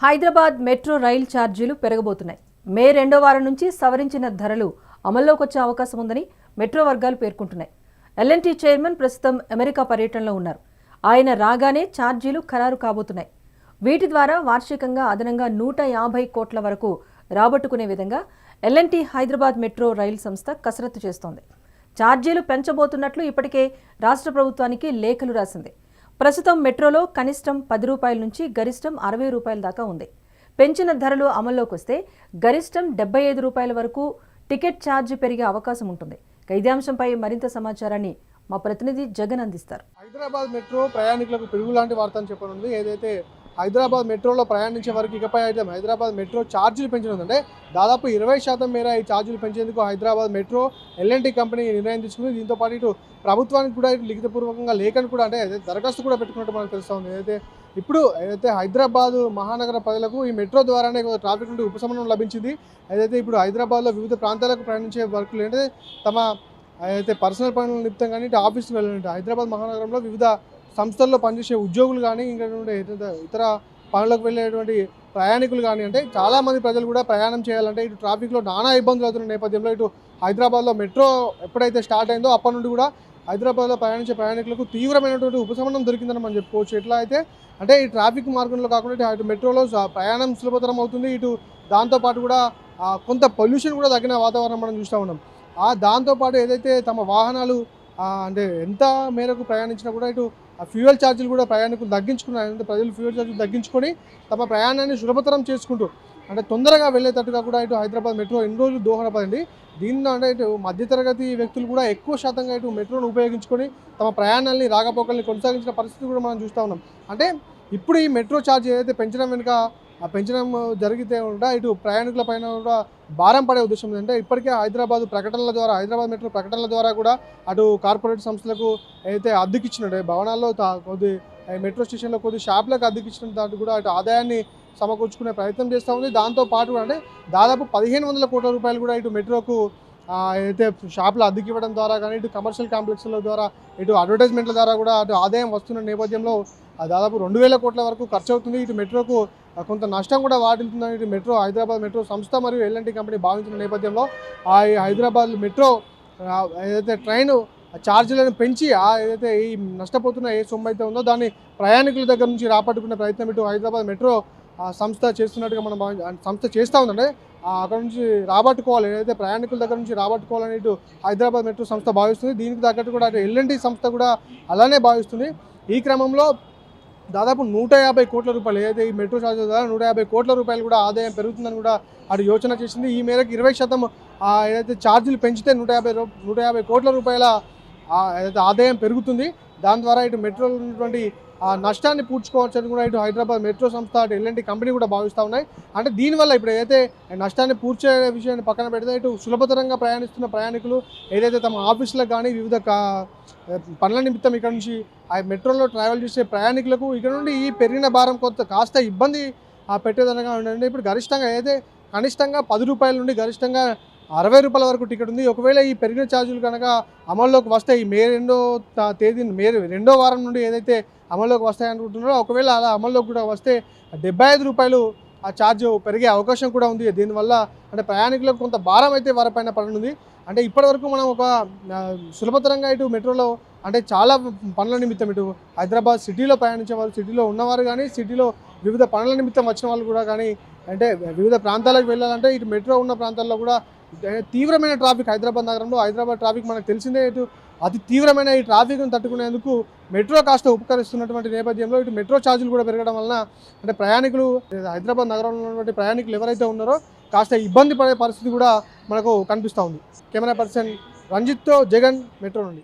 Hyderabad metro rail ఛార్జీలు పెరగబోతున్నాయి. మే 2వ వారం నుంచి సవరించిన ధరలు అమల్లోకి వచ్చే అవకాశం ఉందని మెట్రో వర్గాలు పేర్కొంటున్నాయి. ఎల్ఎన్టీ చైర్మన్ ప్రస్తుతం అమెరికా పర్యటనలో ఉన్నారు. ఆయన రాగానే ఛార్జీలు ఖరారు కాబోతున్నాయి. వీటి ద్వారా వార్షికంగా అదనంగా 150 కోట్ల వరకు రాబట్టుకునే విధంగా ఎల్ఎన్టీ హైదరాబాద్ మెట్రో రైల్ సంస్థ కసరత్తు చేస్తోంది. ఛార్జీలు పెంచబోతున్నట్లు ఇప్పటికే రాష్ట్ర ప్రభుత్వానికి లేఖలు రాసింది. ప్రస్తుతం మెట్రోలో కనిష్టం 10 రూపాయల నుంచి గరిష్టం 60 రూపాయల దాకా ఉంది. పెంచిన ధరలు అమల్లోకి వస్తే గరిష్టం 75 రూపాయల వరకు టికెట్ ఛార్జ్ పెరిగే అవకాశం ఉంటుంది. ఇదే అంశంపై మరింత సమాచారాన్ని మా ప్రతినిధి జగన్ అందిస్తారు. హైదరాబాద్ మెట్రో ప్రయాణికులకు పిడుగు లాంటి వార్త అని చెప్పనుంది. ఏదైతే హైదరాబాద్ మెట్రోలో ప్రయాణించే వరకు ఇకపై అయితే హైదరాబాద్ మెట్రో ఛార్జీలు పెంచనుందంటే దాదాపు 20% మేర ఈ ఛార్జీలు పెంచేందుకు హైదరాబాద్ మెట్రో ఎల్ఎన్టీ కంపెనీ నిర్ణయం తీసుకుంది. దీంతో పాటు ఇటు ప్రభుత్వానికి కూడా లిఖితపూర్వకంగా లేఖను కూడా అంటే దరఖాస్తు కూడా పెట్టుకున్నట్టు మనకు తెలుస్తుంది. ఏదైతే హైదరాబాద్ మహానగర ప్రజలకు ఈ మెట్రో ద్వారానే ట్రాఫిక్ నుండి ఉపశమనం లభించింది. ఇప్పుడు హైదరాబాద్లో వివిధ ప్రాంతాలకు ప్రయాణించే వర్కులు ఏంటంటే తమ పర్సనల్ పనుల నిమిత్తం కానీ ఇటు ఆఫీస్కి వెళ్ళాలంటే హైదరాబాద్ మహానగరంలో వివిధ సంస్థల్లో పనిచేసే ఉద్యోగులు కానీ ఇంకా ఇతర పనులకు వెళ్ళేటువంటి ప్రయాణికులు కానీ అంటే చాలామంది ప్రజలు కూడా ప్రయాణం చేయాలంటే ఇటు ట్రాఫిక్లో నానా ఇబ్బందులు అవుతున్న నేపథ్యంలో ఇటు హైదరాబాద్లో మెట్రో ఎప్పుడైతే స్టార్ట్ అయిందో అప్పటి నుండి కూడా హైదరాబాద్లో ప్రయాణించే ప్రయాణికులకు తీవ్రమైనటువంటి ఉపశమనం దొరికిందని మనం చెప్పుకోవచ్చు. ఎట్లా అయితే అంటే ఈ ట్రాఫిక్ మార్గంలో కాకుండా ఇటు మెట్రోలో ప్రయాణం సులభతరం అవుతుంది. ఇటు దాంతోపాటు కూడా కొంత పొల్యూషన్ కూడా తగ్గిన వాతావరణం మనం చూస్తూ ఉన్నాం. దాంతోపాటు ఏదైతే తమ వాహనాలు అంటే ఎంత మేరకు ప్రయాణించినా కూడా ఇటు ఫ్యూయల్ ఛార్జీలు కూడా ప్రయాణికులు తగ్గించుకున్నారు. అంటే ప్రజలు ఫ్యూయల్ ఛార్జీలు తగ్గించుకొని తమ ప్రయాణాన్ని సులభతరం చేసుకుంటూ అంటే తొందరగా వెళ్ళేటట్టుగా కూడా ఇటు హైదరాబాద్ మెట్రో ఎన్ని రోజులు దోహదపడింది. దీనిలో అంటే ఇటు మధ్యతరగతి వ్యక్తులు కూడా ఎక్కువ శాతంగా ఇటు మెట్రోను ఉపయోగించుకొని తమ ప్రయాణాన్ని రాకపోకల్ని కొనసాగించిన పరిస్థితి కూడా మనం చూస్తూ ఉన్నాం. అంటే ఇప్పుడు ఈ మెట్రో ఛార్జ్ ఏదైతే పెంచడం వెనుక పెంచడం జరిగితే కూడా ఇటు ప్రయాణికుల పైన కూడా భారం పడే ఉద్దేశం అంటే ఇప్పటికే హైదరాబాద్ మెట్రో ప్రకటనల ద్వారా కూడా అటు కార్పొరేట్ సంస్థలకు ఏదైతే అద్దెకిచ్చినట్టు భవనాల్లో కొద్ది మెట్రో స్టేషన్లో కొద్ది షాపులకు అద్దెకిచ్చిన దాంట్లో కూడా అటు ఆదాయాన్ని సమకూర్చుకునే ప్రయత్నం చేస్తూ ఉంది. దాంతోపాటు కూడా అంటే దాదాపు 1500 కోట్ల రూపాయలు కూడా ఇటు మెట్రోకు ఏదైతే షాపులు అద్దెకి ఇవ్వడం ద్వారా కానీ ఇటు కమర్షియల్ కాంప్లెక్స్ల ద్వారా ఇటు అడ్వర్టైజ్మెంట్ల ద్వారా కూడా అటు ఆదాయం వస్తున్న నేపథ్యంలో దాదాపు 2000 కోట్ల వరకు ఖర్చు అవుతుంది. ఇటు మెట్రోకు కొంత నష్టం కూడా వాటిల్తుందని ఇటు హైదరాబాద్ మెట్రో సంస్థ మరియు ఎల్ఎన్టీ కంపెనీ భావించిన నేపథ్యంలో హైదరాబాద్ మెట్రో ఏదైతే ట్రైన్ ఛార్జీలను పెంచి ఏదైతే ఈ నష్టపోతున్న ఏ సొమ్ము అయితే ఉందో దాన్ని ప్రయాణికుల దగ్గర నుంచి రాపట్టుకునే ప్రయత్నం ఇటు హైదరాబాద్ మెట్రో సంస్థ చేస్తున్నట్టుగా మనం సంస్థ చేస్తూ ఉందంటే అక్కడ నుంచి రాబట్టుకోవాలి, ఏదైతే ప్రయాణికుల దగ్గర నుంచి రాబట్టుకోవాలని ఇటు హైదరాబాద్ మెట్రో సంస్థ భావిస్తుంది. దీనికి తగ్గట్టు కూడా అటు ఎల్ఎన్టీ సంస్థ కూడా అలానే భావిస్తుంది. ఈ క్రమంలో దాదాపు 150 కోట్ల రూపాయలు ఏదైతే ఈ మెట్రో ఛార్జెస్ ద్వారా 150 కోట్ల రూపాయలు కూడా ఆదాయం పెరుగుతుందని కూడా అటు యోచన చేసింది. ఈ మేరకు 20% ఏదైతే ఛార్జీలు పెంచితే 150 కోట్ల రూపాయల ఏదైతే ఆదాయం పెరుగుతుంది. దాని ద్వారా ఇటు మెట్రోలో ఉన్నటువంటి నష్టాన్ని పూడ్చుకోవచ్చని కూడా ఇటు హైదరాబాద్ మెట్రో సంస్థ అటు ఎల్ఎన్టీ కంపెనీ కూడా భావిస్తూ ఉన్నాయి. అంటే దీనివల్ల ఇప్పుడు ఏదైతే నష్టాన్ని పూడ్చే విషయాన్ని పక్కన పెడితే ఇటు సులభతరంగా ప్రయాణిస్తున్న ప్రయాణికులు ఏదైతే తమ ఆఫీసులకు కానీ వివిధ పనుల నిమిత్తం ఇక్కడ నుంచి మెట్రోలో ట్రావెల్ చేసే ప్రయాణికులకు ఇక్కడ నుండి ఈ పెరిగిన భారం కాస్త ఇబ్బంది పెట్టేదనగా ఉండండి. ఇప్పుడు గరిష్టంగా ఏదైతే కనిష్టంగా 10 రూపాయల నుండి గరిష్టంగా 60 రూపాయల వరకు టికెట్ ఉంది. ఒకవేళ ఈ పెరిగిన ఛార్జీలు కనుక అమల్లోకి వస్తే ఈ మే 2వ వారం నుండి ఏదైతే అమల్లోకి వస్తాయనుకుంటున్నారో ఒకవేళ అలా అమల్లోకి కూడా వస్తే 75 రూపాయలు ఆ ఛార్జ్ పెరిగే అవకాశం కూడా ఉంది. దీనివల్ల అంటే ప్రయాణికులకు కొంత భారం అయితే వారిపైన పడనుంది. అంటే ఇప్పటివరకు మనం ఒక సులభతరంగా ఇటు మెట్రోలో అంటే చాలా పనుల నిమిత్తం ఇటు హైదరాబాద్ సిటీలో ప్రయాణించే వాళ్ళు, సిటీలో ఉన్నవారు కానీ సిటీలో వివిధ పనుల నిమిత్తం వచ్చిన వాళ్ళు కూడా కానీ అంటే వివిధ ప్రాంతాలకు వెళ్ళాలంటే ఇటు మెట్రో ఉన్న ప్రాంతాల్లో కూడా తీవ్రమైన ట్రాఫిక్ హైదరాబాద్ ట్రాఫిక్ మనకు తెలిసిందే. ఇటు అతి తీవ్రమైన ఈ ట్రాఫిక్ను తట్టుకునేందుకు మెట్రో కాస్త ఉపకరిస్తున్నటువంటి నేపథ్యంలో ఇటు మెట్రో ఛార్జీలు కూడా పెరగడం వలన అంటే ప్రయాణికులు హైదరాబాద్ నగరంలో ఉన్నటువంటి ప్రయాణికులు ఎవరైతే ఉన్నారో కాస్త ఇబ్బంది పడే పరిస్థితి కూడా మనకు కనిపిస్తూ ఉంది. కెమెరా పర్సన్ రంజిత్తో జగన్, మెట్రో నుండి.